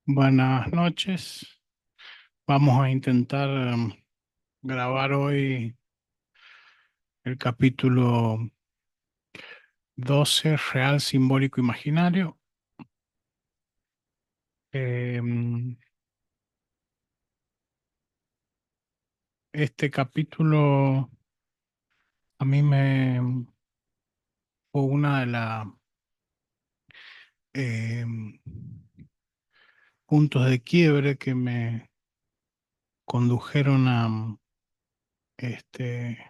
Buenas noches. Vamos a intentar grabar hoy el capítulo 12, real, simbólico, imaginario. Em, este capítulo a mí me fue una de las puntos de quiebre que me condujeron a este,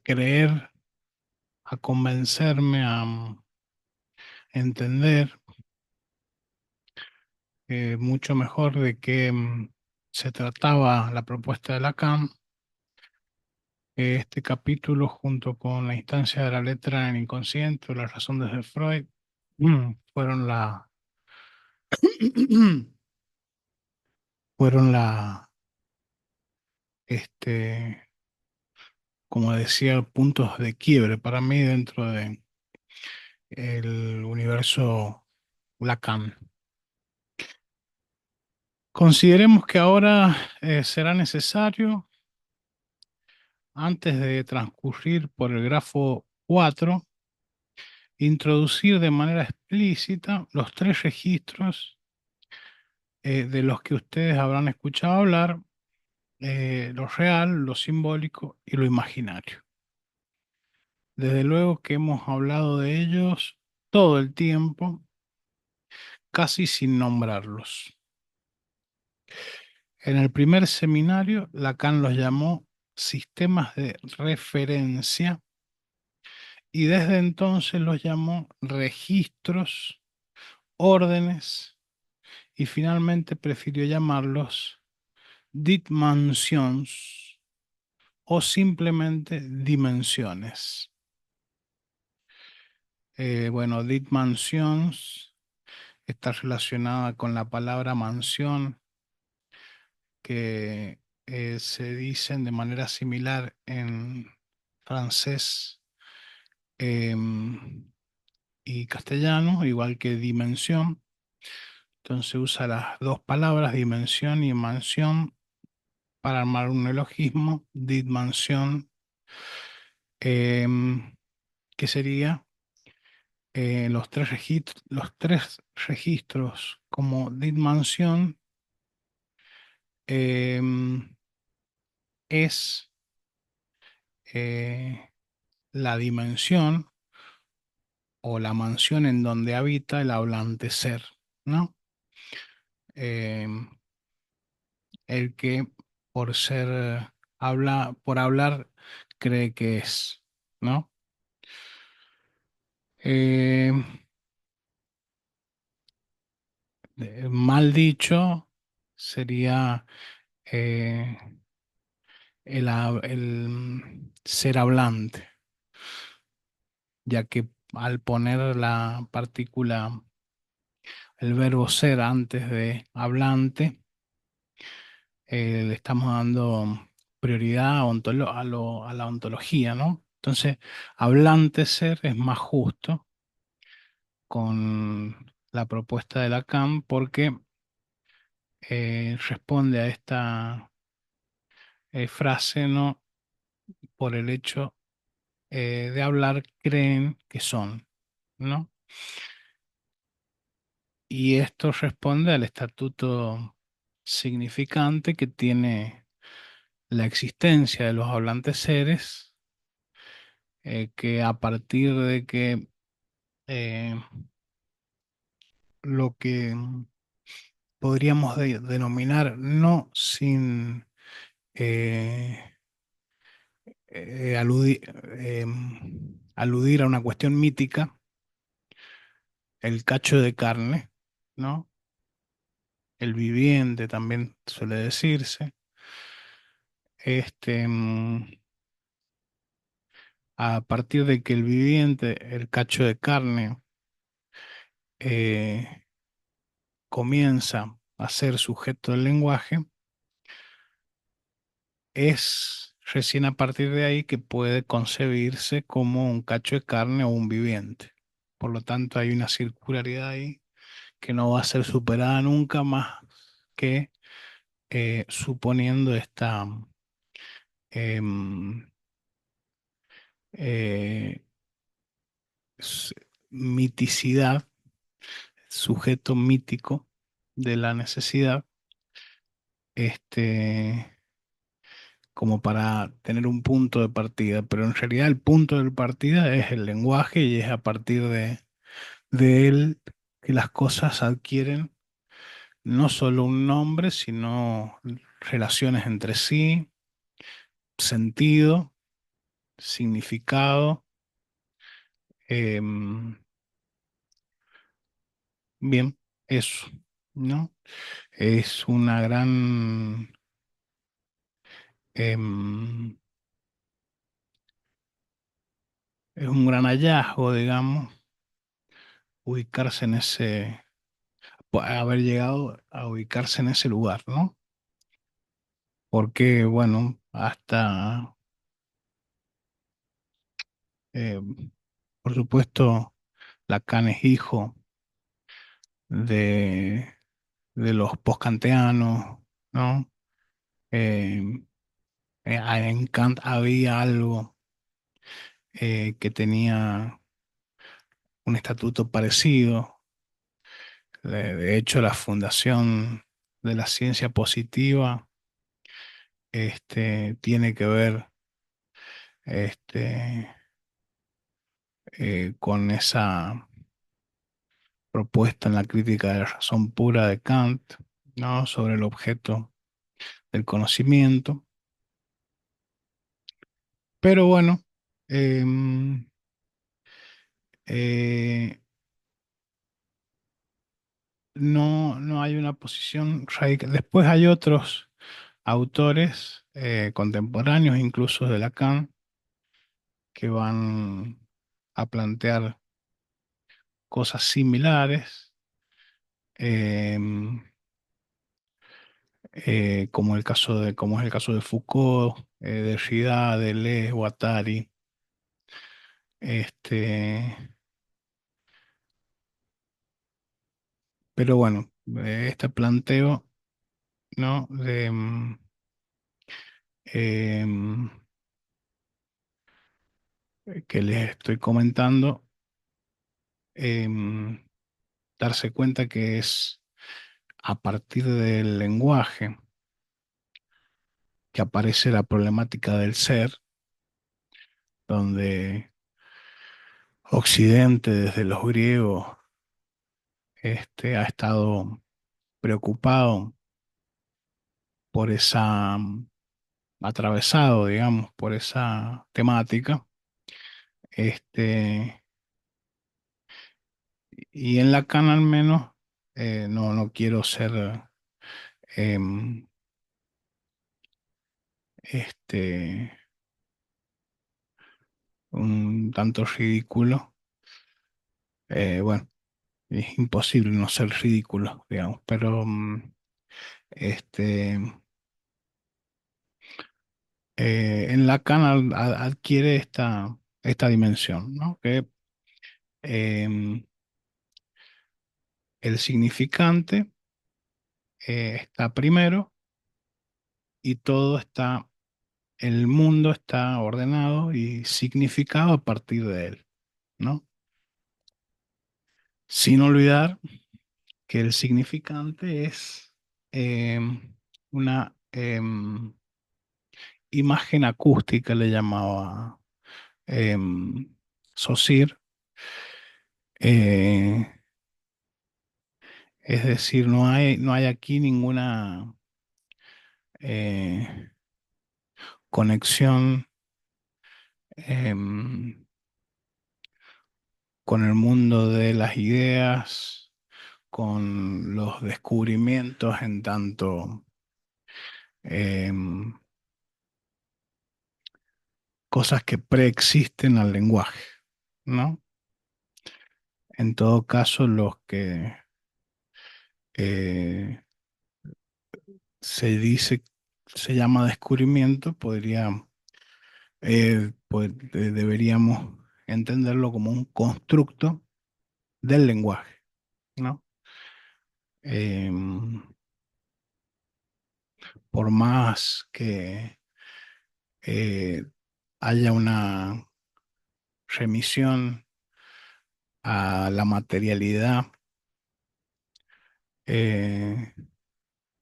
creer, a convencerme, a entender mucho mejor de qué se trataba la propuesta de Lacan. Este capítulo, junto con la instancia de la letra en el inconsciente o la razón desde Freud, fueron fueron este, como decía, puntos de quiebre para mí dentro de el universo Lacan. Consideremos que ahora será necesario, antes de transcurrir por el grafo 4, introducir de manera explícita los tres registros de los que ustedes habrán escuchado hablar: lo real, lo simbólico y lo imaginario. Desde luego que hemos hablado de ellos todo el tiempo, casi sin nombrarlos. En el primer seminario, Lacan los llamó sistemas de referencia y desde entonces los llamó registros, órdenes y finalmente prefirió llamarlos dimensions o simplemente dimensiones. Bueno, dimensions está relacionada con la palabra mansión, que se dicen de manera similar en francés y castellano, igual que dimensión. Entonces usa las dos palabras, dimensión y mansión, para armar un neologismo, dimensión, que sería los tres registros como dimensión. Es eh, la dimensión o la mansión en donde habita el hablante ser, ¿no? Em, el que por ser, por hablar, cree que es, ¿no? Em, Mal dicho sería eh, el ser hablante, ya que al poner la partícula, el verbo ser antes de hablante, le estamos dando prioridad a la ontología, ¿no? Entonces, hablante ser es más justo con la propuesta de Lacan, porque responde a esta frase, ¿no? Por el hecho de hablar, creen que son, ¿no? Y esto responde al estatuto significante que tiene la existencia de los hablantes seres, que a partir de que eh, lo que podríamos denominar, no sin eh, aludir a una cuestión mítica, el cacho de carne, ¿no? El viviente también suele decirse. Este, a partir de que el viviente, el cacho de carne, eh, comienza a ser sujeto del lenguaje, es recién a partir de ahí que puede concebirse como un cacho de carne o un viviente. Por lo tanto, hay una circularidad ahí que no va a ser superada nunca más que suponiendo esta em, eh, s- miticidad, sujeto mítico de la necesidad, este, como para tener un punto de partida, pero en realidad el punto de partida es el lenguaje y es a partir de él que las cosas adquieren no solo un nombre, sino relaciones entre sí, sentido, significado. em, Bien, eso, ¿no? Es una gran, em, es un gran hallazgo, digamos, ubicarse en ese, haber llegado a ubicarse en ese lugar, ¿no? Porque, bueno, hasta, em, por supuesto, Lacan es hijo de, de los postkantianos, ¿no? Em, en Kant había algo que tenía un estatuto parecido. De hecho, la fundación de la ciencia positiva tiene que ver este, con esa propuesta en la crítica de la razón pura de Kant, ¿no? Sobre el objeto del conocimiento. Pero bueno, em, eh, no hay una posición radical. Después hay otros autores contemporáneos, incluso de Lacan, que van a plantear cosas similares, em, como es el caso de Foucault, Derrida, Deleuze, Guattari. Este, pero bueno, este planteo, ¿no? Em, que les estoy comentando, em, darse cuenta que es a partir del lenguaje que aparece la problemática del ser, donde Occidente, desde los griegos, ha estado preocupado por esa, atravesado, digamos, por esa temática. Este, y en Lacan al menos, no quiero ser em, este, un tanto ridículo. Bueno, es imposible no ser ridículo, digamos, pero este, en Lacan adquiere esta dimensión, ¿no? Que em, el significante está primero y todo está, el mundo está ordenado y significado a partir de él, ¿no? Sin olvidar que el significante es una imagen acústica, le llamaba em, Saussure. eh, es decir, no hay aquí ninguna eh, conexión em, con el mundo de las ideas, con los descubrimientos en tanto em, cosas que preexisten al lenguaje, ¿no? En todo caso, los que eh, se dice, se llama descubrimiento, deberíamos entenderlo como un constructo del lenguaje, ¿no? em, por más que eh, haya una remisión a la materialidad eh,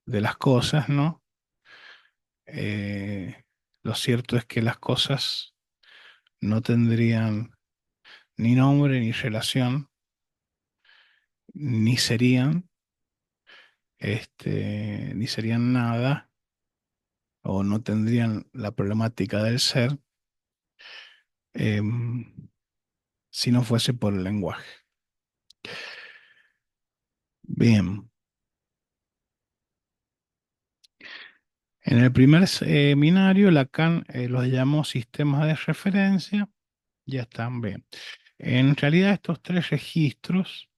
de las cosas, ¿no? Eh, lo cierto es que las cosas no tendrían ni nombre ni relación, ni serían, ni serían nada, o no tendrían la problemática del ser, em, si no fuese por el lenguaje. Bien, en el primer seminario Lacan los llamó sistemas de referencia, ya están bien. En realidad estos tres registros,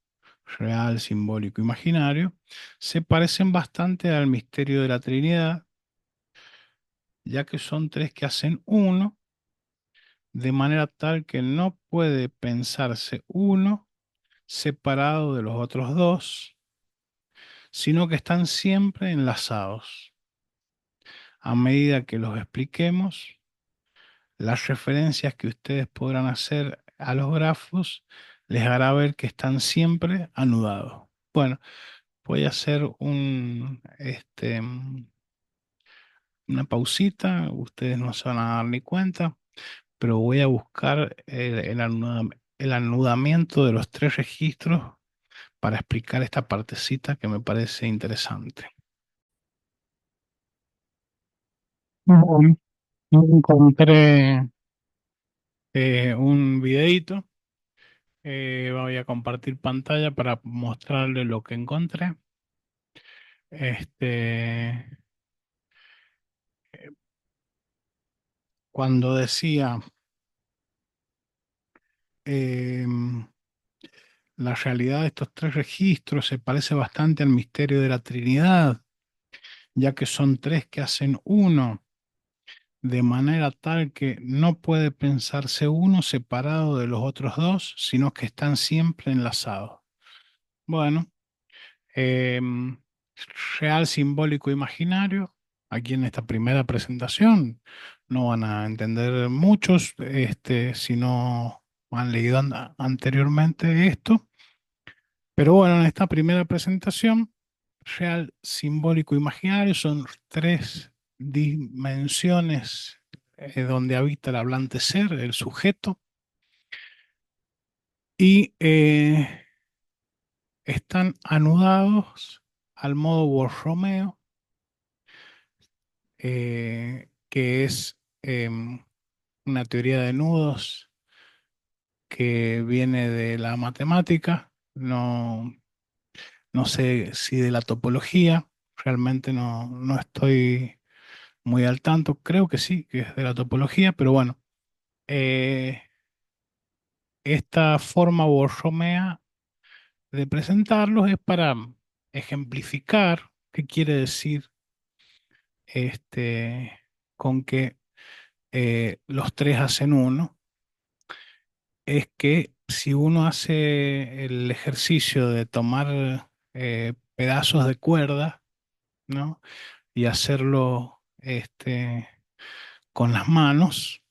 real, simbólico, imaginario, se parecen bastante al misterio de la Trinidad, ya que son tres que hacen uno, de manera tal que no puede pensarse uno separado de los otros dos, sino que están siempre enlazados. A medida que los expliquemos, las referencias que ustedes podrán hacer a los grafos les hará ver que están siempre anudados. Bueno, voy a hacer una pausita, ustedes no se van a dar ni cuenta, pero voy a buscar el anudamiento de los tres registros para explicar esta partecita que me parece interesante. Bueno, encontré un videíto. Voy a compartir pantalla para mostrarle lo que encontré. Este, cuando decía em, la realidad de estos tres registros se parece bastante al misterio de la Trinidad, ya que son tres que hacen uno, de manera tal que no puede pensarse uno separado de los otros dos, sino que están siempre enlazados. Bueno, em, real, simbólico, imaginario. Aquí en esta primera presentación no van a entender muchos, si no han leído anteriormente esto. Pero bueno, en esta primera presentación, real, simbólico, imaginario son tres dimensiones donde habita el hablante ser, el sujeto, y están anudados al modo Borromeo, que es una teoría de nudos que viene de la matemática, no sé si de la topología, realmente no estoy muy al tanto, creo que sí, que es de la topología, pero bueno, eh, esta forma borromea de presentarlos es para ejemplificar qué quiere decir este, con que los tres hacen uno. Es que si uno hace el ejercicio de tomar pedazos de cuerda, ¿no? Y hacerlo con las manos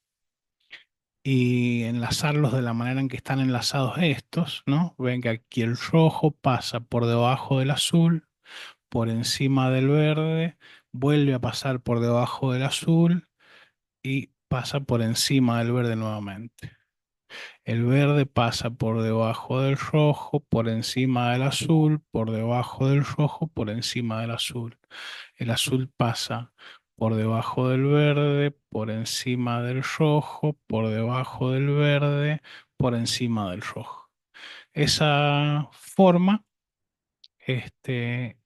y enlazarlos de la manera en que están enlazados estos, ¿no? Ven que aquí el rojo pasa por debajo del azul, por encima del verde, vuelve a pasar por debajo del azul y pasa por encima del verde nuevamente. El verde pasa por debajo del rojo, por encima del azul, por debajo del rojo, por encima del azul. El azul pasa por debajo del verde, por encima del rojo, por debajo del verde, por encima del rojo. Esa forma, este,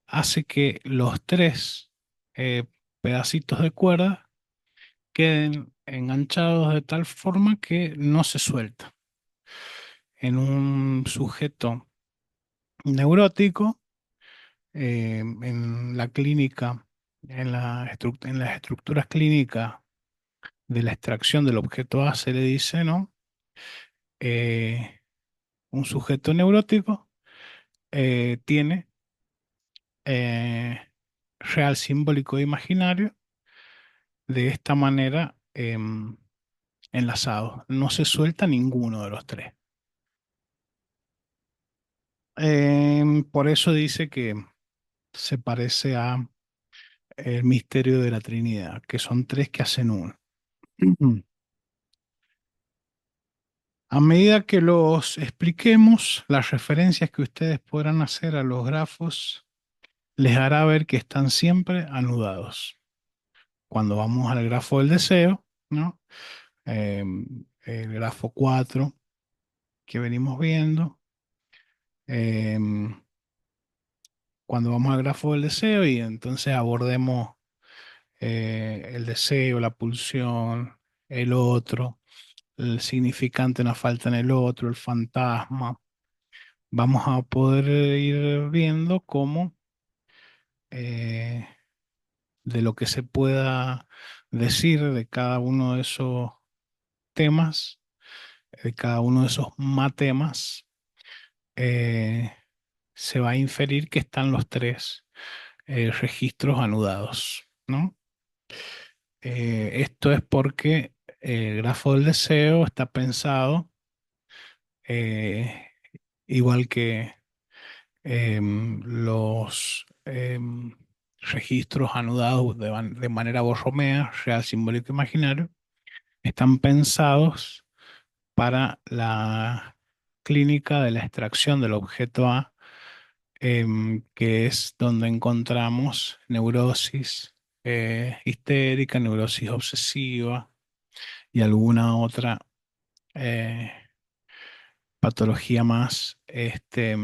hace que los tres eh, pedacitos de cuerda queden enganchados de tal forma que no se sueltan. En un sujeto neurótico, en la clínica, en las estructuras clínicas de la extracción del objeto A se le dice, ¿no? Un sujeto neurótico tiene eh, real, simbólico e imaginario de esta manera enlazados. No se suelta ninguno de los tres. Por eso dice que se parece a el misterio de la Trinidad, que son tres que hacen uno. A medida que los expliquemos, las referencias que ustedes podrán hacer a los grafos les hará ver que están siempre anudados. Cuando vamos al grafo del deseo, ¿no? El grafo 4 que venimos viendo, em, cuando vamos al grafo del deseo y entonces abordemos el deseo, la pulsión, el otro, el significante, una falta en el otro, el fantasma, vamos a poder ir viendo cómo eh, de lo que se pueda decir de cada uno de esos temas, de cada uno de esos matemas, eh, se va a inferir que están los tres registros anudados, ¿no? Esto es porque el grafo del deseo está pensado eh, igual que los registros anudados de manera borromea, real, simbólico, imaginario, están pensados para la clínica de la extracción del objeto A, que es donde encontramos neurosis histérica, neurosis obsesiva y alguna otra eh, patología más, que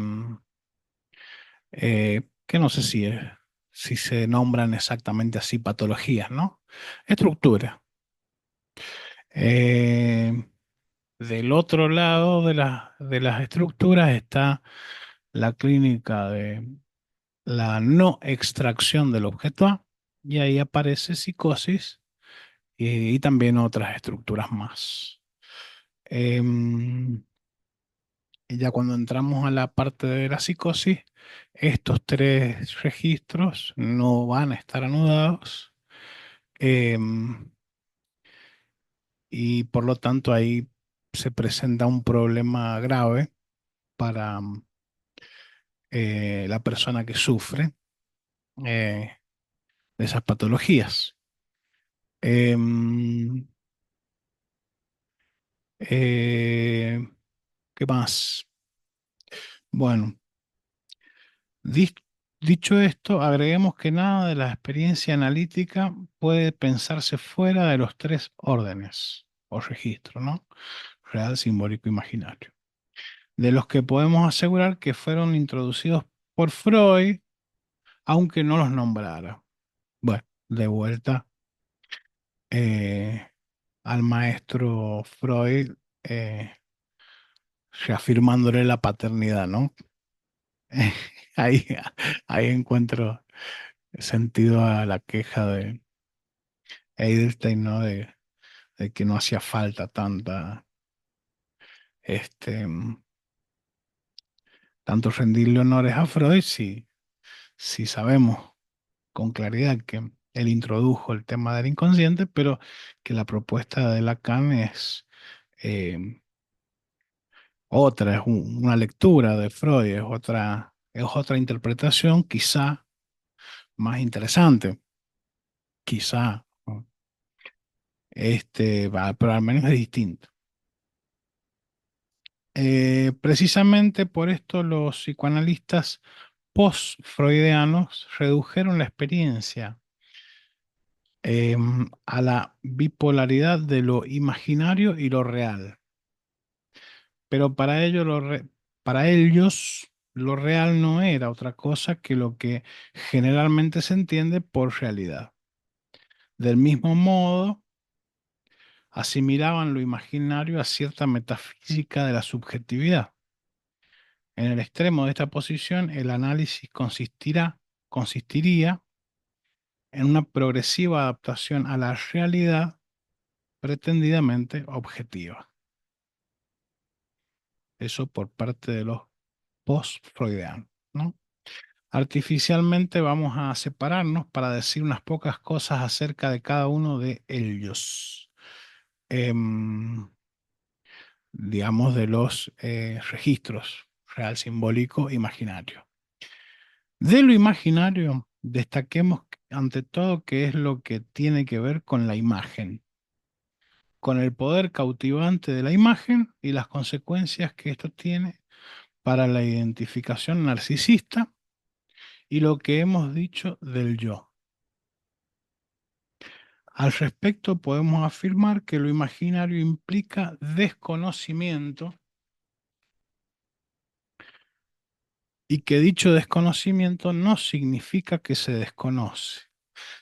no sé si se nombran exactamente así patologías, ¿no? Estructura. Eh, Del otro lado de las estructuras está la clínica de la no extracción del objeto A, y ahí aparece psicosis y también otras estructuras más. Y ya cuando entramos a la parte de la psicosis, estos tres registros no van a estar anudados, em, y por lo tanto ahí se presenta un problema grave para la persona que sufre eh, de esas patologías. Em, eh, ¿Qué más? Bueno, dis- dicho esto, agreguemos que nada de la experiencia analítica puede pensarse fuera de los tres órdenes o registros, ¿no? Real, simbólico, imaginario, de los que podemos asegurar que fueron introducidos por Freud, aunque no los nombrara. Bueno, de vuelta eh, al maestro Freud, eh, reafirmándole la paternidad, ¿no? Ahí, ahí encuentro sentido a la queja de Edelstein, ¿no? De que no hacía falta este, tanto rendirle honores a Freud si sabemos con claridad que él introdujo el tema del inconsciente, pero que la propuesta de Lacan eh, otra, una lectura de Freud, es otra interpretación, quizá más interesante, quizá, ¿no? Pero al menos es distinto. Precisamente por esto los psicoanalistas post-freudianos redujeron la experiencia a la bipolaridad de lo imaginario y lo real. Pero para ellos lo real no era otra cosa que lo que generalmente se entiende por realidad. Del mismo modo, asimilaban lo imaginario a cierta metafísica de la subjetividad. En el extremo de esta posición, el análisis consistiría en una progresiva adaptación a la realidad pretendidamente objetiva. Eso por parte de los post-freudianos. ¿no? Artificialmente vamos a separarnos para decir unas pocas cosas acerca de cada uno de ellos. Em, digamos, de los registros, real, simbólico, imaginario. De lo imaginario, destaquemos ante todo que es lo que tiene que ver con la imagen, con el poder cautivante de la imagen y las consecuencias que esto tiene para la identificación narcisista y lo que hemos dicho del yo. Al respecto, podemos afirmar que lo imaginario implica desconocimiento y que dicho desconocimiento no significa que se desconoce,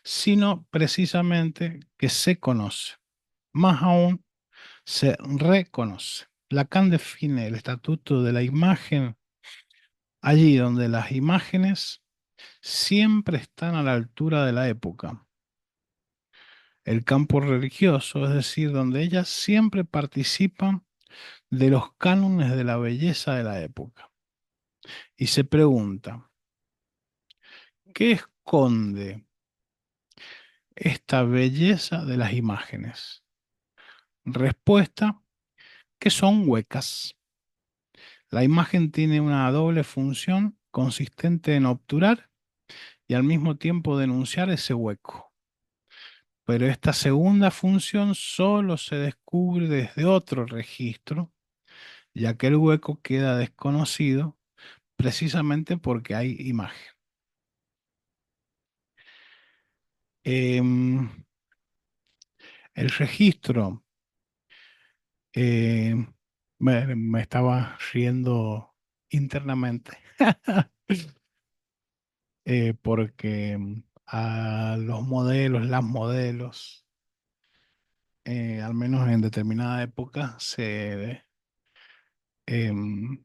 sino precisamente que se conoce. Más aún, se reconoce. Lacan define el estatuto de la imagen allí donde las imágenes siempre están a la altura de la época. El campo religioso, es decir, donde ellas siempre participan de los cánones de la belleza de la época. Y se pregunta, ¿qué esconde esta belleza de las imágenes? Respuesta, que son huecas. La imagen tiene una doble función consistente en obturar y al mismo tiempo denunciar ese hueco. Pero esta segunda función solo se descubre desde otro registro, ya que el hueco queda desconocido precisamente porque hay imagen. Em, el registro, eh, me estaba riendo internamente porque a los modelos, las modelos, al menos en determinada época, em,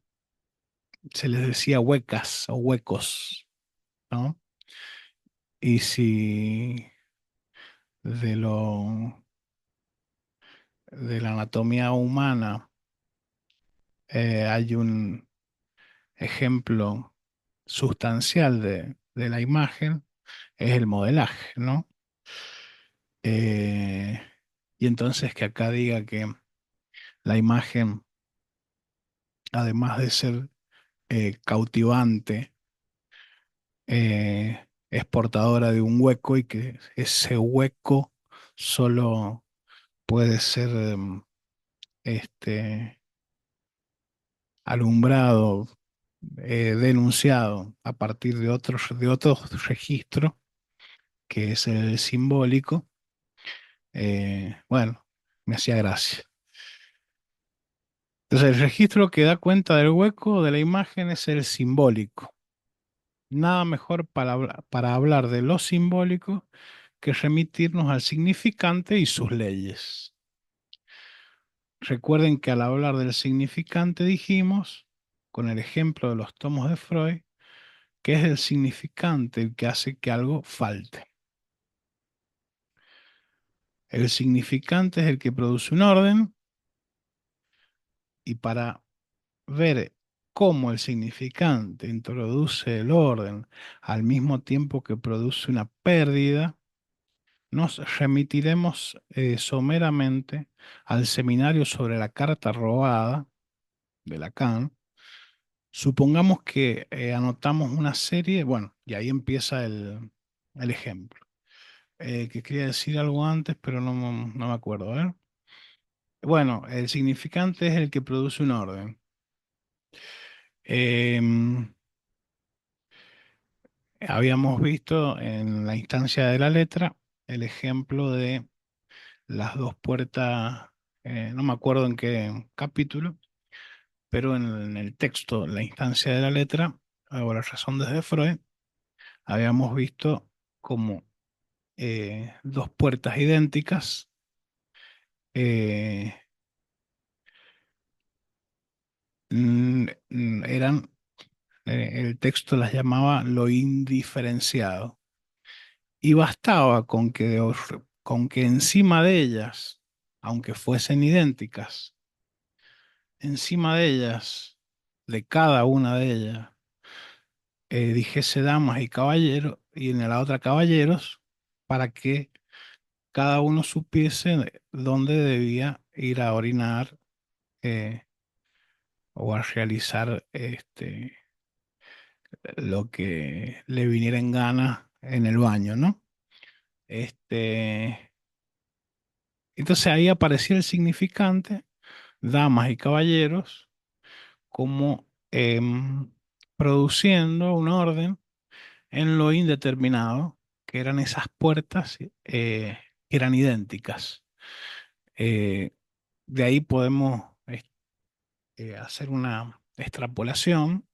se les decía huecas o huecos, ¿no? Y si de de la anatomía humana hay un ejemplo sustancial de la imagen, es el modelaje, ¿no? Eh, y entonces que acá diga que la imagen, además de ser cautivante, es portadora de un hueco y que ese hueco solo puede ser este, alumbrado, denunciado a partir de otro registro, que es el simbólico. Bueno, me hacía gracia. Entonces, el registro que da cuenta del hueco de la imagen es el simbólico. Nada mejor para hablar de lo simbólico que remitirnos al significante y sus leyes. Recuerden que al hablar del significante dijimos, con el ejemplo de los tomos de Freud, que es el significante el que hace que algo falte. El significante es el que produce un orden y para ver cómo el significante introduce el orden al mismo tiempo que produce una pérdida, nos remitiremos someramente al seminario sobre la carta robada de Lacan. Supongamos que anotamos una serie, bueno, y ahí empieza el ejemplo. Que quería decir algo antes, pero no me acuerdo. A ver. Bueno, el significante es el que produce un orden. Em, habíamos visto en la instancia de la letra el ejemplo de las dos puertas, no me acuerdo en qué capítulo, pero en el texto, la instancia de la letra, o la razón desde Freud, habíamos visto como dos puertas idénticas eh, eran, el texto las llamaba lo indiferenciado. Y bastaba con que encima de ellas, aunque fuesen idénticas, encima de ellas, de cada una de ellas, dijese damas y caballeros y en la otra caballeros para que cada uno supiese dónde debía ir a orinar eh, o a realizar lo que le viniera en gana en el baño, ¿no? Este, entonces ahí aparecía el significante, damas y caballeros, como produciendo un orden en lo indeterminado, que eran esas puertas que eran idénticas. Eh, de ahí podemos hacer una extrapolación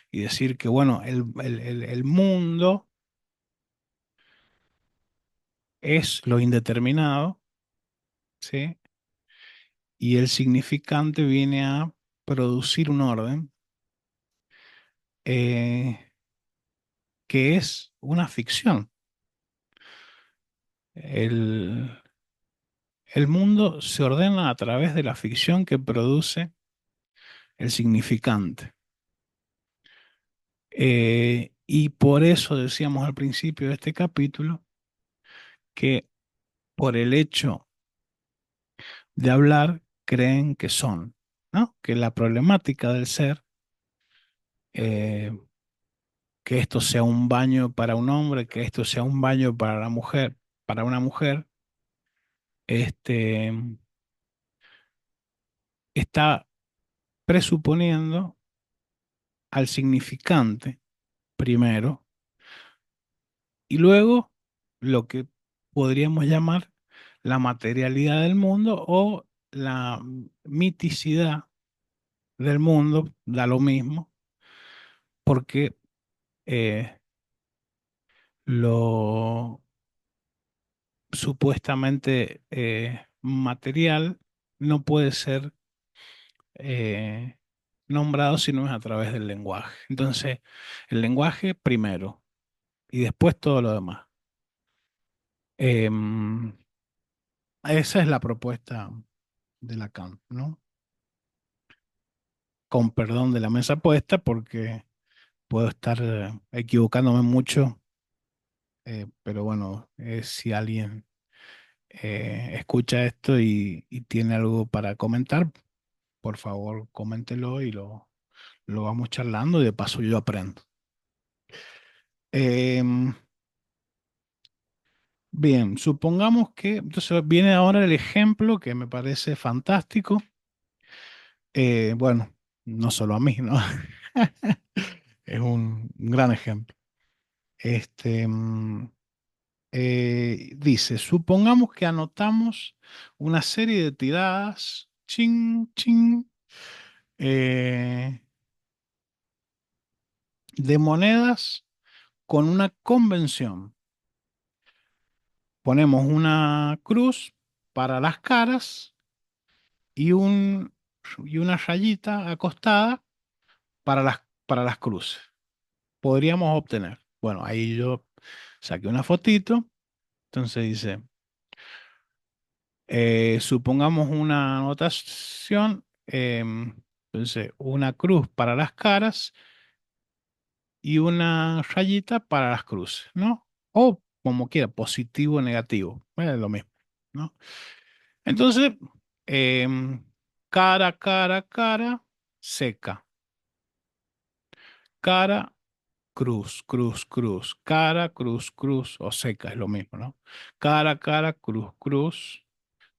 y decir que, bueno, el mundo es lo indeterminado, ¿sí? Y el significante viene a producir un orden eh, que es una ficción. El, el mundo se ordena a través de la ficción que produce el significante. Y por eso decíamos al principio de este capítulo que por el hecho de hablar creen que son, ¿no? Que la problemática del ser, eh, que esto sea un baño para un hombre, que esto sea un baño para la mujer, para una mujer, este, está presuponiendo al significante primero y luego lo que podríamos llamar la materialidad del mundo o la miticidad del mundo, da lo mismo, porque eh, lo supuestamente material no puede ser eh, nombrado si no es a través del lenguaje. Entonces, el lenguaje primero y después todo lo demás. Em, Esa es la propuesta de Lacan, ¿no? Con perdón de la mesa puesta, porque puedo estar equivocándome mucho, pero bueno, si alguien escucha esto y tiene algo para comentar, por favor, coméntelo y lo vamos charlando y de paso yo aprendo. Em, Bien, supongamos que, entonces viene ahora el ejemplo que me parece fantástico. Bueno, no solo a mí, ¿no? Es un gran ejemplo. Este, dice, supongamos que anotamos una serie de tiradas, ching, ching, eh, de monedas con una convención. Ponemos una cruz para las caras y, y una rayita acostada para las cruces. Podríamos obtener. Bueno, ahí yo saqué una fotito. Entonces dice, supongamos una anotación, entonces una cruz para las caras y una rayita para las cruces, ¿no? O como quiera, positivo o negativo, es lo mismo, ¿no? Entonces, em, cara, cara, cara, seca. Cara, cruz, cruz, cruz. Cara, cruz, cruz o seca, es lo mismo, ¿no? Cara, cara, cruz, cruz.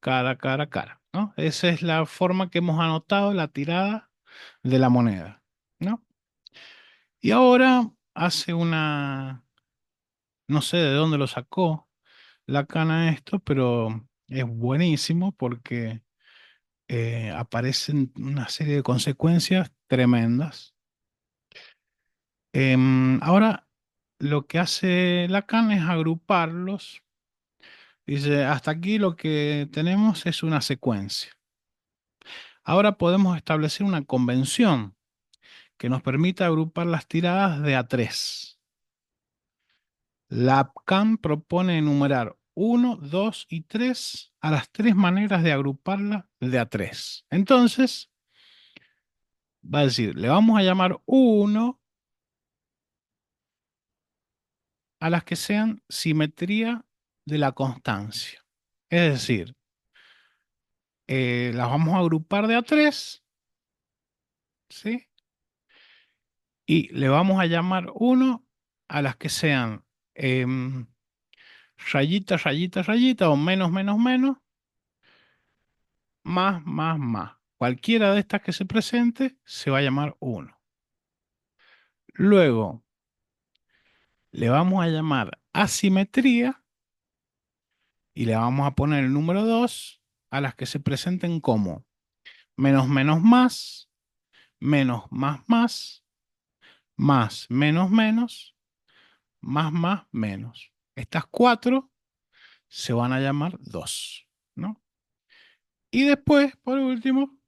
Cara, cara, cara, ¿no? Esa es la forma que hemos anotado la tirada de la moneda, ¿no? Y ahora hace no sé de dónde lo sacó la cana esto, pero es buenísimo porque aparecen una serie de consecuencias tremendas. Ahora, lo que hace Lacan es agruparlos. Dice, hasta aquí lo que tenemos es una secuencia. Ahora podemos establecer una convención que nos permita agrupar las tiradas de a tres. Lacan propone enumerar uno, 2 y 3 a las tres maneras de agruparla de a tres. Entonces, va a decir, le vamos a llamar uno a las que sean simetría de la constancia. Es decir, las vamos a agrupar de a tres, ¿sí? Y le vamos a llamar uno a las que sean em, rayita, rayita, rayita o menos, menos, menos, más, más, más. Cualquiera de estas que se presente se va a llamar uno. Luego le vamos a llamar asimetría y le vamos a poner el número 2 a las que se presenten como menos, menos, más, menos, más, más, menos, menos, más, menos. Estas cuatro se van a llamar 2, ¿no? Y después, por último,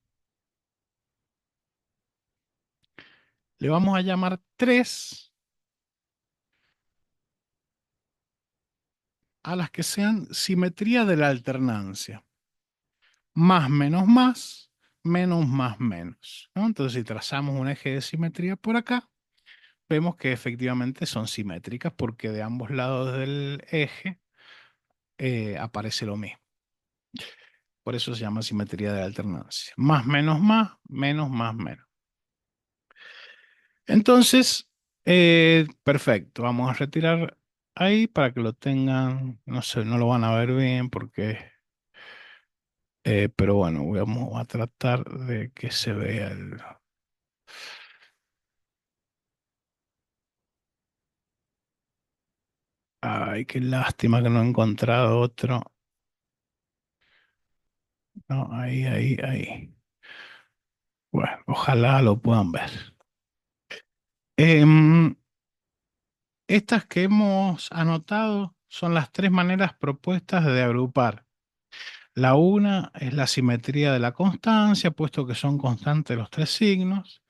le vamos a llamar 3 a las que sean simetría de la alternancia. Más, menos, más, menos, ¿no? Entonces, si trazamos un eje de simetría por acá, vemos que efectivamente son simétricas porque de ambos lados del eje aparece lo mismo. Por eso se llama simetría de la alternancia. Más, menos, más, menos. Entonces, perfecto. Vamos a retirar ahí para que lo tengan. No sé, no lo van a ver bien porque... pero bueno, vamos a tratar de que se vea el... Ay, qué lástima que no he encontrado otro. No, ahí. Bueno, ojalá lo puedan ver. Em, Estas que hemos anotado son las tres maneras propuestas de agrupar. La una es la simetría de la constancia, puesto que son constantes los tres signos.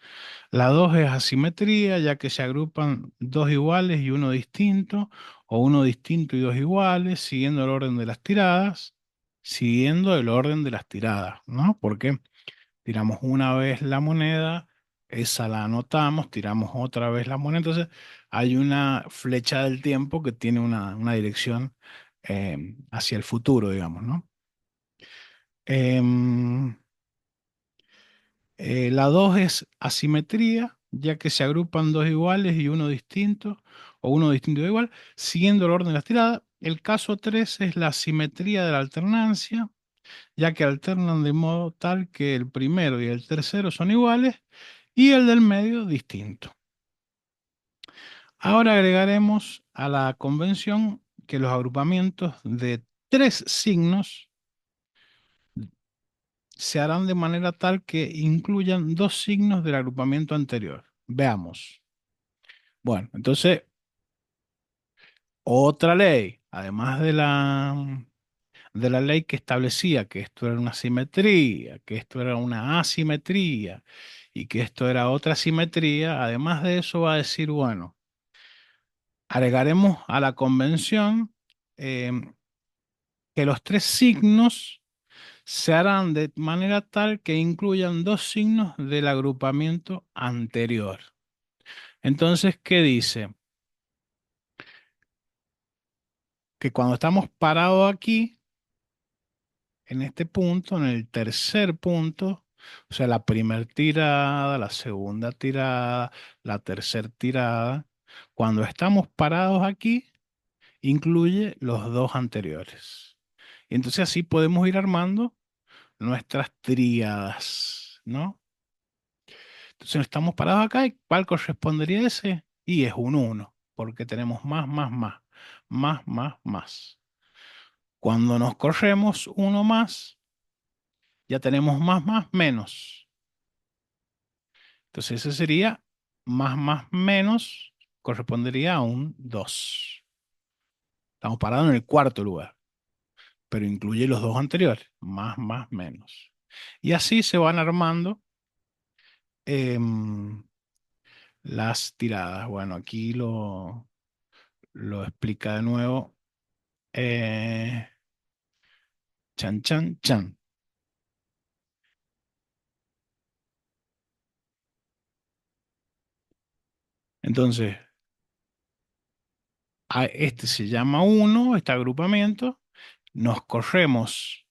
La dos es asimetría, ya que se agrupan dos iguales y uno distinto, o uno distinto y dos iguales, siguiendo el orden de las tiradas, siguiendo el orden de las tiradas, ¿no? Porque tiramos una vez la moneda, esa la anotamos, tiramos otra vez la moneda. Entonces hay una flecha del tiempo que tiene una dirección hacia el futuro, digamos, ¿no? Em, la 2 es asimetría, ya que se agrupan dos iguales y uno distinto, o uno distinto y igual, siguiendo el orden de las tiradas. El caso 3 es la simetría de la alternancia, ya que alternan de modo tal que el primero y el tercero son iguales y el del medio distinto. Ahora agregaremos a la convención que los agrupamientos de tres signos se harán de manera tal que incluyan dos signos del agrupamiento anterior. Veamos. Bueno, entonces, otra ley, además de la ley que establecía que esto era una simetría, que esto era una asimetría y que esto era otra simetría, además de eso va a decir, bueno, agregaremos a la convención que los tres signos se harán de manera tal que incluyan dos signos del agrupamiento anterior. Entonces, ¿qué dice? Que cuando estamos parados aquí, en este punto, en el tercer punto, o sea, la primera tirada, la segunda tirada, la tercera tirada, cuando estamos parados aquí, incluye los dos anteriores. Y entonces así podemos ir armando nuestras tríadas, ¿no? Entonces estamos parados acá y ¿cuál correspondería a ese? Y es un uno porque tenemos más. Cuando nos corremos uno más, ya tenemos menos. Entonces ese sería menos, correspondería a un 2. Estamos parados en el cuarto lugar, pero incluye los dos anteriores, menos. Y así se van armando em, las tiradas. Bueno, aquí lo explica de nuevo. Eh, chan, chan, chan. Entonces, este se llama uno, este agrupamiento, nos corremos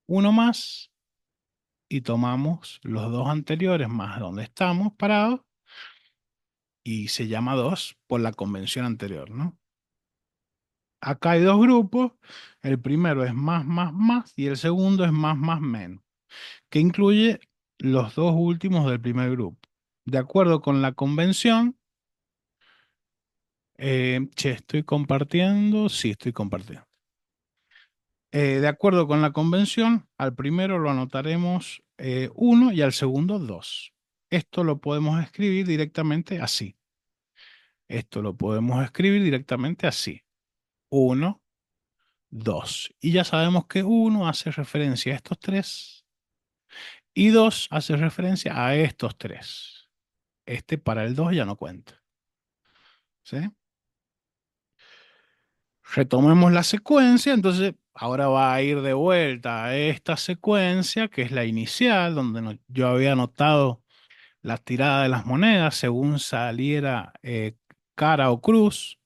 uno más y tomamos los dos anteriores más donde estamos parados y se llama 2 por la convención anterior, ¿no? Acá hay dos grupos, el primero es más, más, más y el segundo es más, más, menos, que incluye los dos últimos del primer grupo. De acuerdo con la convención, che, ¿estoy compartiendo? Sí, estoy compartiendo. De acuerdo con la convención, al primero lo anotaremos 1 y al segundo 2. Esto lo podemos escribir directamente así. Esto lo podemos escribir directamente así. Uno, 2. Y ya sabemos que uno hace referencia a estos tres y 2 hace referencia a estos tres. Este para el 2 ya no cuenta. ¿Sí? Retomemos la secuencia, entonces ahora va a ir de vuelta a esta secuencia que es la inicial, donde yo había anotado la tirada de las monedas según saliera cara o cruz,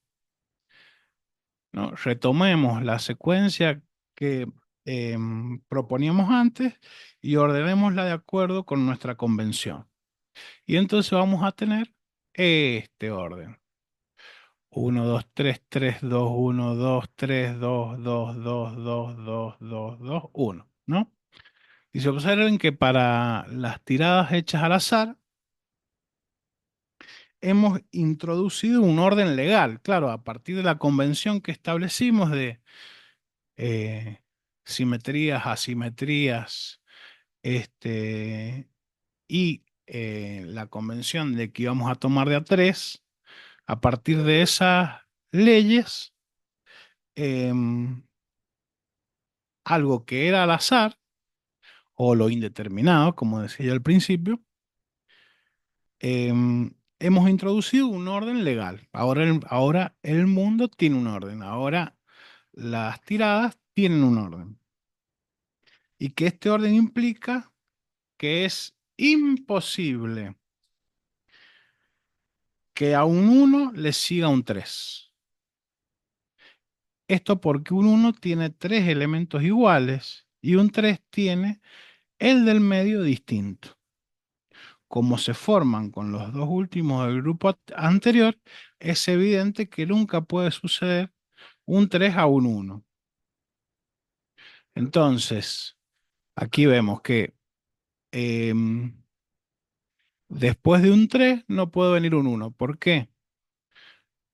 ¿no? Retomemos la secuencia que proponíamos antes y ordenémosla de acuerdo con nuestra convención. Y entonces vamos a tener este orden. Uno 2 3 3 2 1 2 3 2 2 2 2 2 2 2 1, ¿no? Y se observen que para las tiradas hechas al azar, hemos introducido un orden legal, claro, a partir de la convención que establecimos de eh, simetrías, asimetrías, y la convención de que íbamos a tomar de a tres, a partir de esas leyes, em, algo que era al azar, o lo indeterminado, como decía yo al principio, hemos introducido un orden legal. Ahora el mundo tiene un orden. Ahora las tiradas tienen un orden. Y que este orden implica que es imposible que a un uno le siga un 3. Esto porque un uno tiene tres elementos iguales y un 3 tiene el del medio distinto. Como se forman con los dos últimos del grupo anterior, es evidente que nunca puede suceder un 3 a un uno. Entonces, aquí vemos que em, después de un 3 no puede venir un uno. ¿Por qué?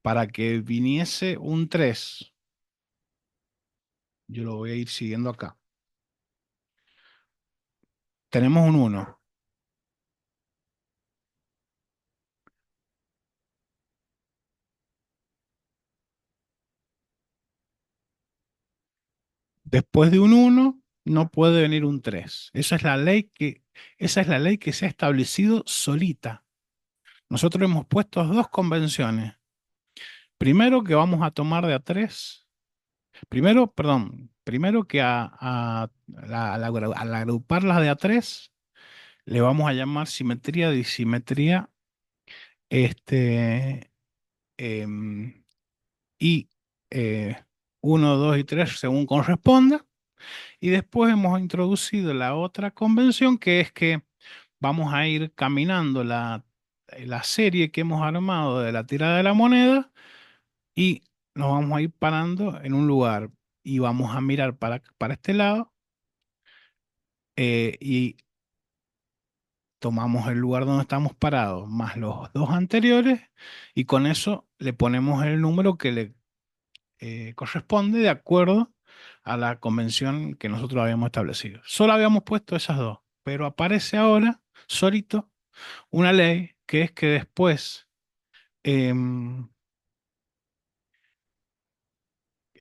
Para que viniese un 3, yo lo voy a ir siguiendo acá. Tenemos un uno. Después de un uno no puede venir un 3. Esa es la ley que se ha establecido solita. Nosotros hemos puesto dos convenciones. Primero que vamos a tomar de a 3. Primero, perdón, primero que al agruparlas de a 3 le vamos a llamar simetría, disimetría, este, em, y 1, 2 y 3 según corresponda. Y después hemos introducido la otra convención que es que vamos a ir caminando la serie que hemos armado de la tirada de la moneda y nos vamos a ir parando en un lugar y vamos a mirar para este lado y tomamos el lugar donde estamos parados más los dos anteriores y con eso le ponemos el número que le corresponde de acuerdo a la convención que nosotros habíamos establecido. Solo habíamos puesto esas dos, pero aparece ahora, solito, una ley que es que después em,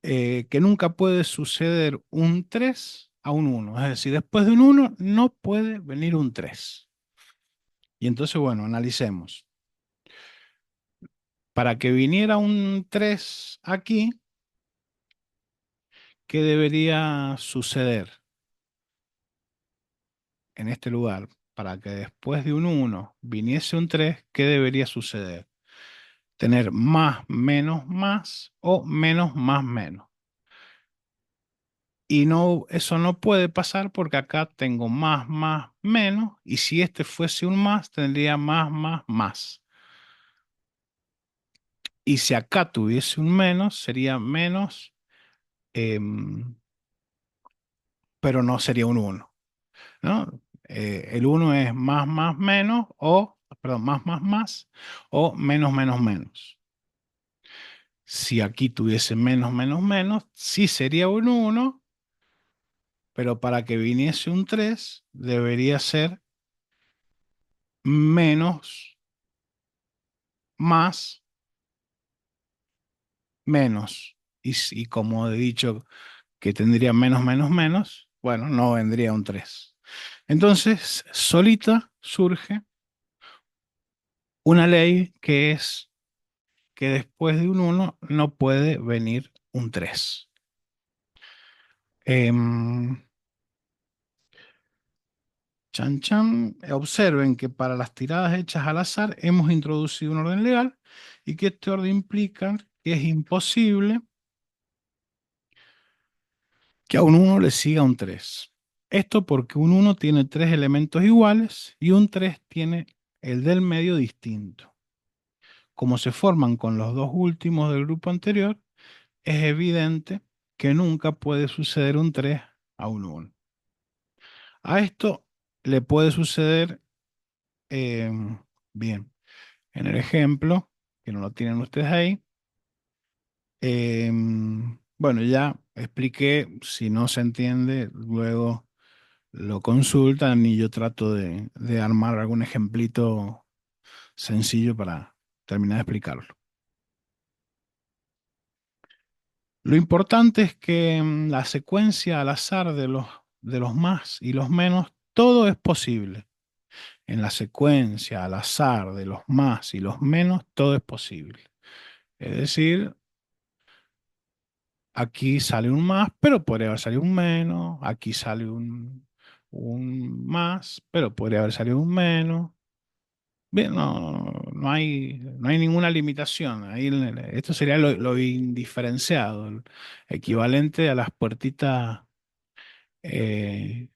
que nunca puede suceder un 3 a un uno. Es decir, después de un uno no puede venir un 3. Y entonces, bueno, analicemos. Para que viniera un 3 aquí, ¿qué debería suceder en este lugar? Para que después de un uno viniese un 3, ¿qué debería suceder? tener más, menos, más o menos, más, menos. Y no, eso no puede pasar porque acá tengo más, más, menos. Y si este fuese un más, tendría más, más, más. Y si acá tuviese un menos, sería menos, em, pero no sería un uno, ¿no? El uno es más, más, menos, o, perdón, más, más, más, o menos, menos, menos. Si aquí tuviese menos, menos, menos, sí sería un uno, pero para que viniese un 3 debería ser menos, más, menos. Y como he dicho que tendría menos, menos, menos, bueno, no vendría un 3. Entonces, solita surge una ley que es que después de un uno no puede venir un 3. Em, Chan chan, observen que para las tiradas hechas al azar hemos introducido un orden legal y que este orden implica que es imposible que a un uno le siga un 3. Esto porque un uno tiene tres elementos iguales y un 3 tiene el del medio distinto. Como se forman con los dos últimos del grupo anterior, es evidente que nunca puede suceder un 3 a un uno. A esto le puede suceder, bien, en el ejemplo, que no lo tienen ustedes ahí, bueno, ya expliqué, si no se entiende, luego lo consultan y yo trato de armar algún ejemplito sencillo para terminar de explicarlo. Lo importante es que la secuencia al azar de los más y los menos, todo es posible. En la secuencia al azar de los más y los menos, todo es posible. Es decir, aquí sale un más, pero podría haber salido un menos. Aquí sale un más, pero podría haber salido un menos. Bien, no hay ninguna limitación. Ahí, esto sería lo indiferenciado, el equivalente a las puertitas eh,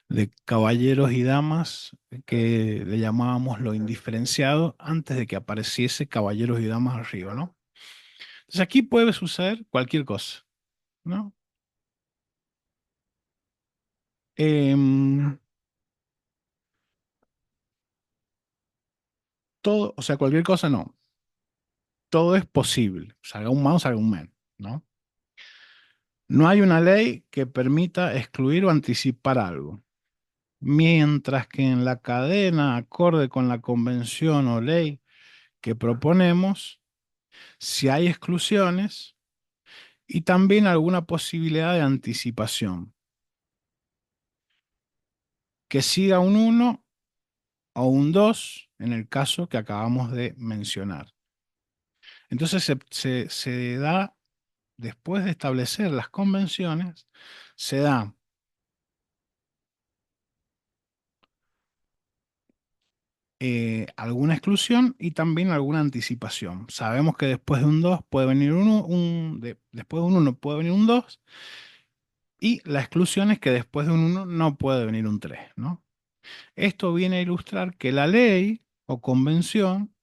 de caballeros y damas que le llamábamos lo indiferenciado antes de que apareciese caballeros y damas arriba, ¿no? Entonces aquí puede suceder cualquier cosa, ¿no? Em, Todo, o sea, cualquier cosa no. Todo es posible. Salga un más o salga un menos, ¿no? No hay una ley que permita excluir o anticipar algo. Mientras que en la cadena, acorde con la convención o ley que proponemos, si hay exclusiones y también alguna posibilidad de anticipación, que siga un uno o un 2 en el caso que acabamos de mencionar. Entonces se da, después de establecer las convenciones, se da alguna exclusión y también alguna anticipación. Sabemos que después de un 2 puede venir después de un uno puede venir un 2 y la exclusión es que después de un uno no puede venir un 3, ¿no? Esto viene a ilustrar que la ley o convención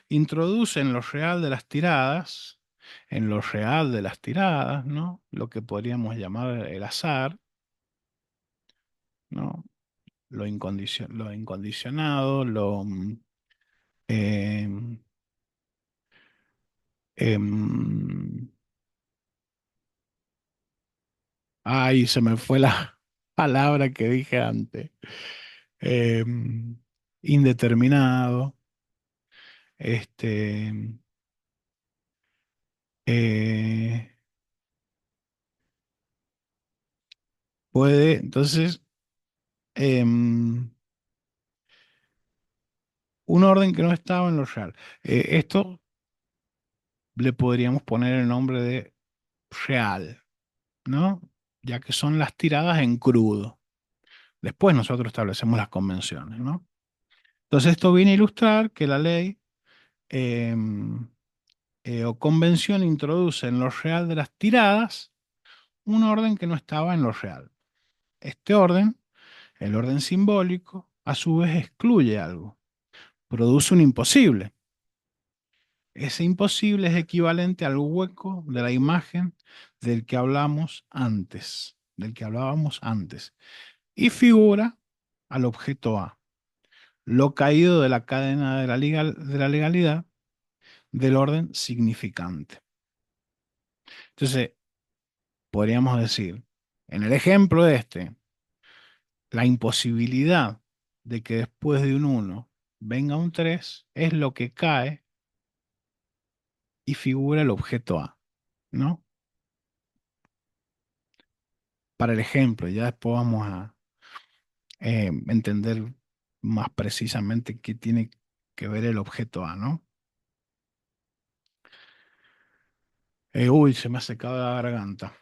introduce en lo real de las tiradas, ¿no? Lo que podríamos llamar el azar, ¿no? Lo incondicionado, em, em, ay, se me fue la palabra que dije antes. Em, Indeterminado. Este, eh, entonces, em, un orden que no estaba en lo real. Esto le podríamos poner el nombre de real, ¿no? Ya que son las tiradas en crudo. Después nosotros establecemos las convenciones, ¿no? Entonces, esto viene a ilustrar que la ley, em, o convención introduce en lo real de las tiradas un orden que no estaba en lo real. Este orden, el orden simbólico, a su vez excluye algo, produce un imposible. Ese imposible es equivalente al hueco de la imagen del que hablábamos antes, y figura al objeto A, lo caído de la cadena de de la legalidad del orden significante. Entonces, podríamos decir, en el ejemplo este, la imposibilidad de que después de un uno venga un 3 es lo que cae y figura el objeto A, ¿no? Para el ejemplo, ya después vamos a entender más precisamente qué tiene que ver el objeto A, ¿no? Uy, se me ha secado la garganta.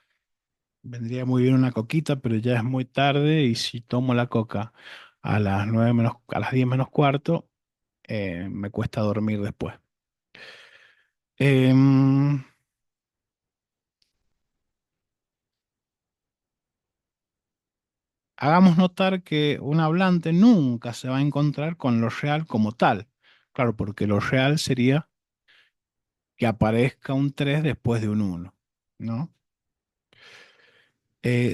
Vendría muy bien una coquita, pero ya es muy tarde y si tomo la coca a las 9 menos, a las 10 menos cuarto, me cuesta dormir después. Em, Hagamos notar que un hablante nunca se va a encontrar con lo real como tal. Claro, porque lo real sería que aparezca un 3 después de un uno, ¿no?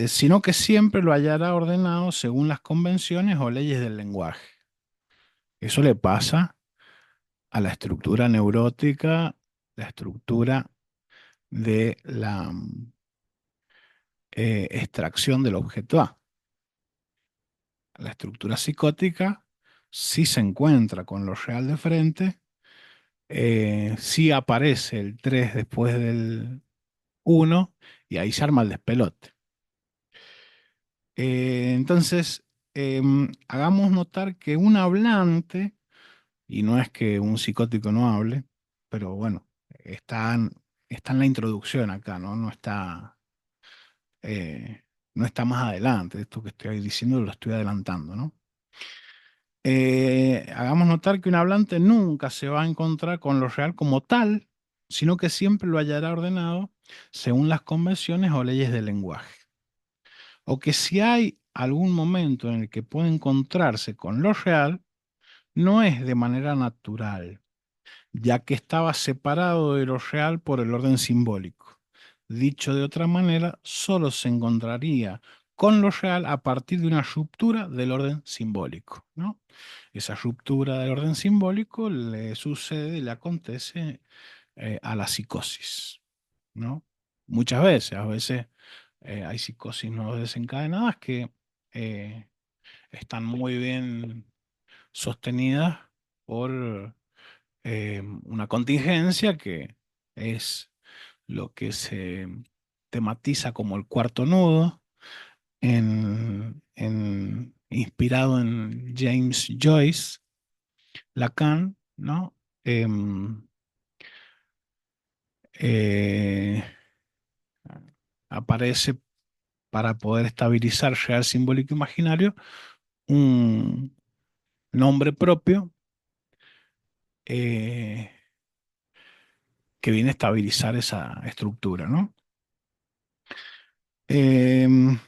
Sino que siempre lo hallará ordenado según las convenciones o leyes del lenguaje. Eso le pasa a la estructura neurótica, la estructura de la extracción del objeto A. La estructura psicótica sí se encuentra con lo real de frente, sí aparece el 3 después del uno y ahí se arma el despelote. Entonces, hagamos notar que un hablante, y no es que un psicótico no hable, pero bueno, está en la introducción acá, ¿no? Eh, no está más adelante. Esto que estoy diciendo lo estoy adelantando, ¿no? Hagamos notar que un hablante nunca se va a encontrar con lo real como tal, sino que siempre lo hallará ordenado según las convenciones o leyes del lenguaje. O que si hay algún momento en el que puede encontrarse con lo real, no es de manera natural, ya que estaba separado de lo real por el orden simbólico. Dicho de otra manera, solo se encontraría con lo real a partir de una ruptura del orden simbólico, ¿no? Esa ruptura del orden simbólico le sucede, le acontece a la psicosis, ¿no? Muchas veces, a veces hay psicosis no desencadenadas que eh, están muy bien sostenidas por una contingencia que es lo que se tematiza como el cuarto nudo, inspirado en James Joyce, Lacan, ¿no? Em, eh, Aparece para poder estabilizar real simbólico imaginario un nombre propio eh, que viene a estabilizar esa estructura, ¿no? Em,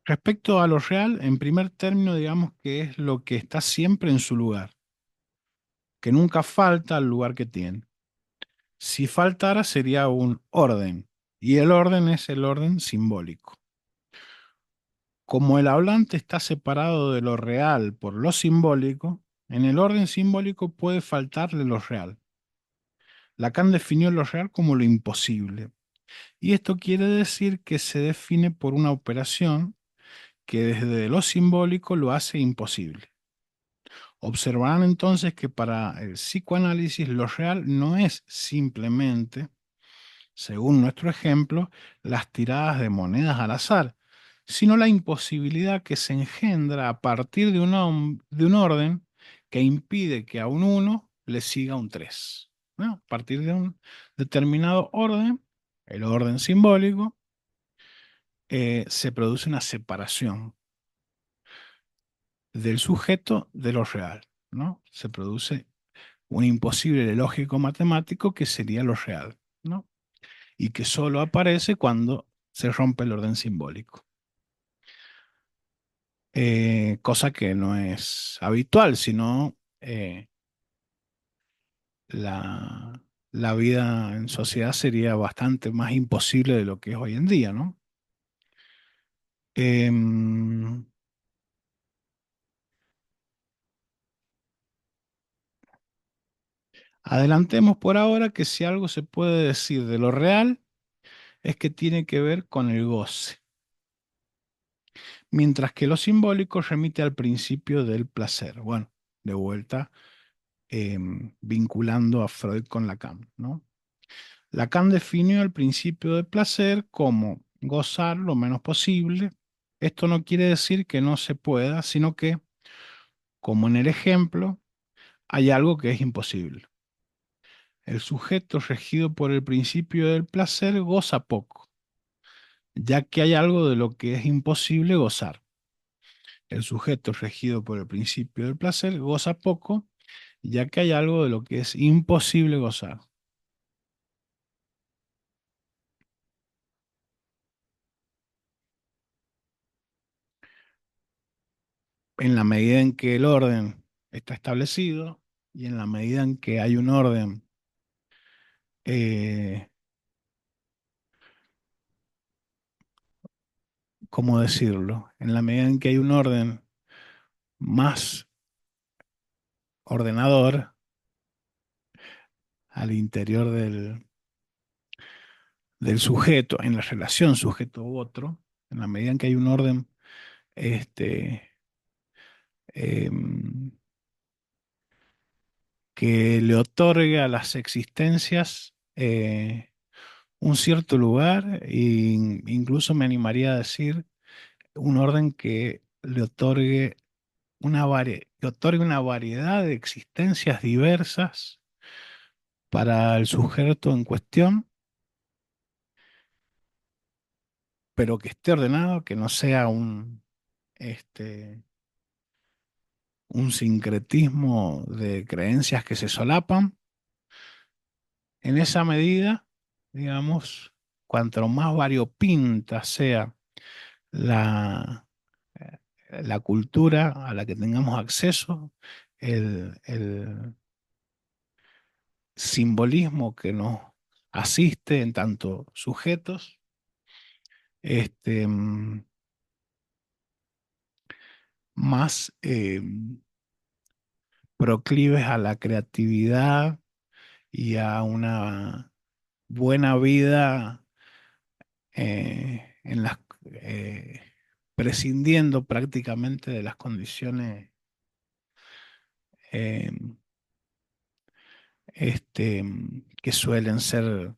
Respecto a lo real, en primer término, digamos que es lo que está siempre en su lugar, que nunca falta al lugar que tiene. Si faltara sería un orden, y el orden es el orden simbólico. Como el hablante está separado de lo real por lo simbólico, en el orden simbólico puede faltarle lo real. Lacan definió lo real como lo imposible, y esto quiere decir que se define por una operación que desde lo simbólico lo hace imposible. Observarán entonces que para el psicoanálisis lo real no es simplemente, según nuestro ejemplo, las tiradas de monedas al azar, sino la imposibilidad que se engendra a partir de de un orden que impide que a un uno le siga un 3. ¿No? A partir de un determinado orden, el orden simbólico, se produce una separación del sujeto de lo real. ¿no? Se produce un imposible lógico matemático que sería lo real, ¿no? Y que solo aparece cuando se rompe el orden simbólico. Cosa que no es habitual, sino la, la vida en sociedad sería bastante más imposible de lo que es hoy en día, ¿no? Em, Adelantemos por ahora que si algo se puede decir de lo real es que tiene que ver con el goce, mientras que lo simbólico remite al principio del placer. Bueno, de vuelta, vinculando a Freud con Lacan, ¿no? Lacan definió el principio del placer como gozar lo menos posible. Esto no quiere decir que no se pueda, sino que, como en el ejemplo, hay algo que es imposible. El sujeto regido por el principio del placer goza poco, ya que hay algo de lo que es imposible gozar. El sujeto regido por el principio del placer goza poco, ya que hay algo de lo que es imposible gozar. En la medida en que el orden está establecido y en la medida en que hay un orden, eh, ¿cómo decirlo? En la medida en que hay un orden más ordenador al interior del sujeto, en la relación sujeto u otro, en la medida en que hay un orden este, em, que le otorgue a las existencias un cierto lugar, e incluso me animaría a decir un orden que le otorgue que otorgue una variedad de existencias diversas para el sujeto en cuestión, pero que esté ordenado, que no sea este, un sincretismo de creencias que se solapan. En esa medida, digamos, cuanto más variopinta sea la, eh, la cultura a la que tengamos acceso, el simbolismo que nos asiste en tanto sujetos, este, más proclives a la creatividad y a una buena vida en las prescindiendo prácticamente de las condiciones eh, que suelen ser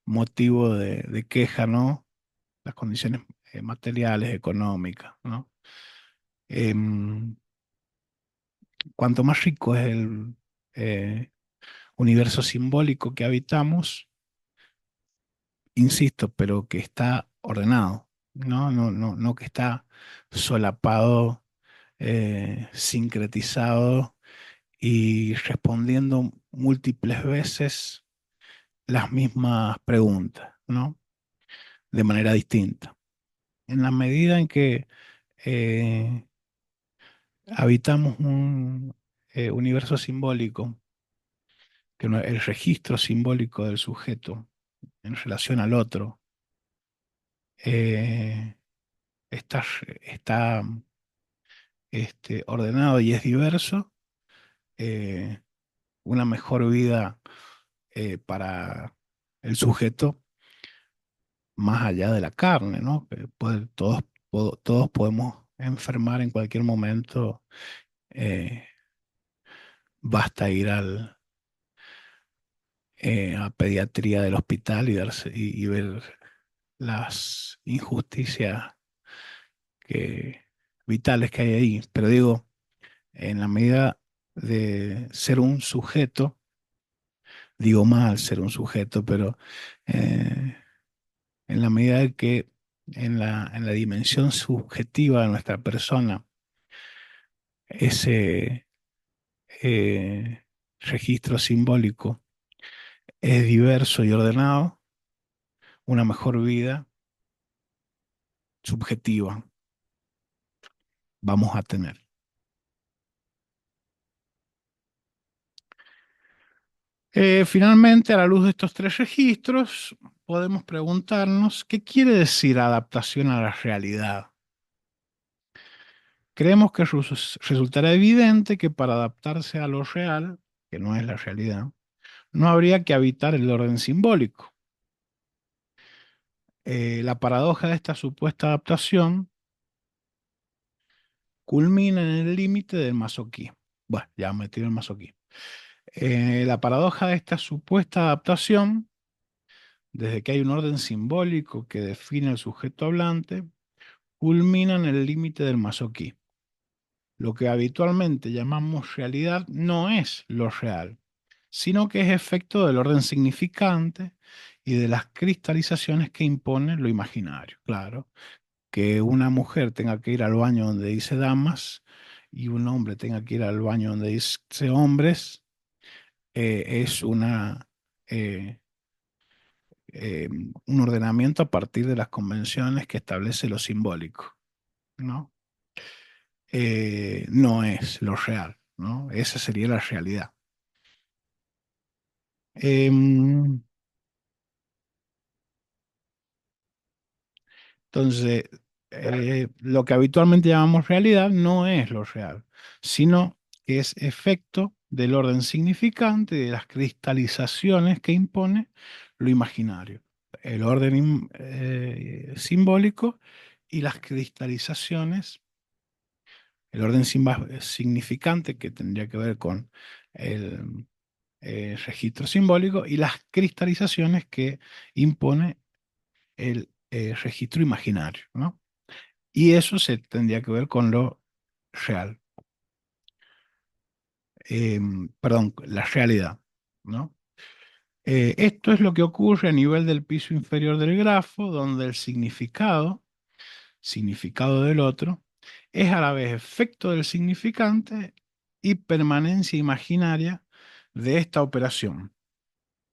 motivo de queja, ¿no? Las condiciones materiales, económicas, ¿no? Em, Cuanto más rico es el universo simbólico que habitamos, insisto, pero que está ordenado, ¿no? No que está solapado, sincretizado y respondiendo múltiples veces las mismas preguntas, ¿no? De manera distinta. En la medida en que eh, habitamos un universo simbólico, el registro simbólico del sujeto en relación al otro eh, está ordenado y es diverso, eh, una mejor vida para el sujeto más allá de la carne, ¿no? Que todos podemos enfermar en cualquier momento, eh, basta ir a pediatría del hospital y ver las injusticias vitales que hay ahí. Pero digo, en la medida de ser un sujeto, digo mal ser un sujeto, pero eh, en la medida de que en la dimensión subjetiva de nuestra persona, ese eh, registro simbólico es diverso y ordenado, una mejor vida subjetiva vamos a tener. Finalmente, a la luz de estos tres registros, podemos preguntarnos qué quiere decir adaptación a la realidad. Creemos que resultará evidente que para adaptarse a lo real, que no es la realidad, no habría que habitar el orden simbólico. La paradoja de esta supuesta adaptación culmina en el límite del masoquismo. Bueno, ya metí el masoquismo. La paradoja de esta supuesta adaptación, desde que hay un orden simbólico que define el sujeto hablante, culmina en el límite del masoquismo. Lo que habitualmente llamamos realidad no es lo real, sino que es efecto del orden significante y de las cristalizaciones que impone lo imaginario. Claro, que una mujer tenga que ir al baño donde dice damas y un hombre tenga que ir al baño donde dice hombres, es eh, un ordenamiento a partir de las convenciones que establece lo simbólico, ¿no? No es lo real, ¿no? Esa sería la realidad. Em, entonces, lo que habitualmente llamamos realidad no es lo real, sino que es efecto del orden significante y de las cristalizaciones que impone lo imaginario. El orden simbólico y las cristalizaciones, el orden significante que tendría que ver con el registro simbólico y las cristalizaciones que impone el registro imaginario, ¿no? Y eso se tendría que ver con lo real, perdón, la realidad, ¿no? Esto es lo que ocurre a nivel del piso inferior del grafo, donde el significado del otro, es a la vez efecto del significante y permanencia imaginaria de esta operación,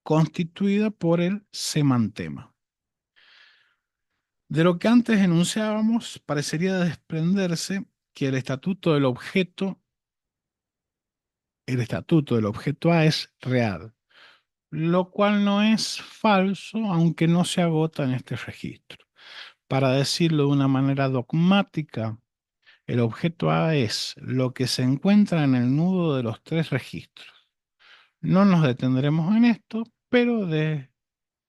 constituida por el semantema. De lo que antes enunciábamos, parecería desprenderse que el estatuto del objeto A es real, lo cual no es falso, aunque no se agota en este registro. Para decirlo de una manera dogmática, el objeto A es lo que se encuentra en el nudo de los tres registros. No nos detendremos en esto, pero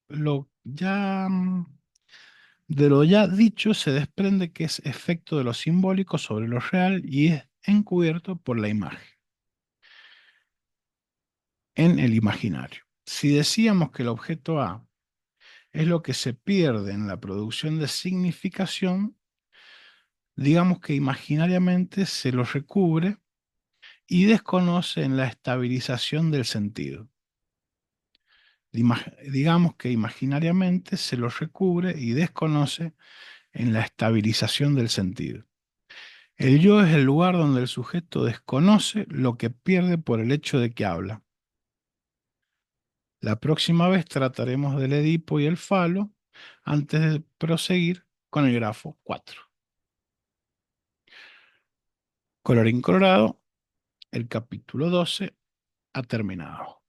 lo ya, de lo ya dicho se desprende que es efecto de lo simbólico sobre lo real y es encubierto por la imagen, en el imaginario. Si decíamos que el objeto A es lo que se pierde en la producción de significación, digamos que imaginariamente se lo recubre y desconoce en la estabilización del sentido. Digamos que imaginariamente se lo recubre y desconoce en la estabilización del sentido. El yo es el lugar donde el sujeto desconoce lo que pierde por el hecho de que habla. La próxima vez trataremos del Edipo y el falo antes de proseguir con el grafo 4. Colorín colorado, el capítulo 12 ha terminado.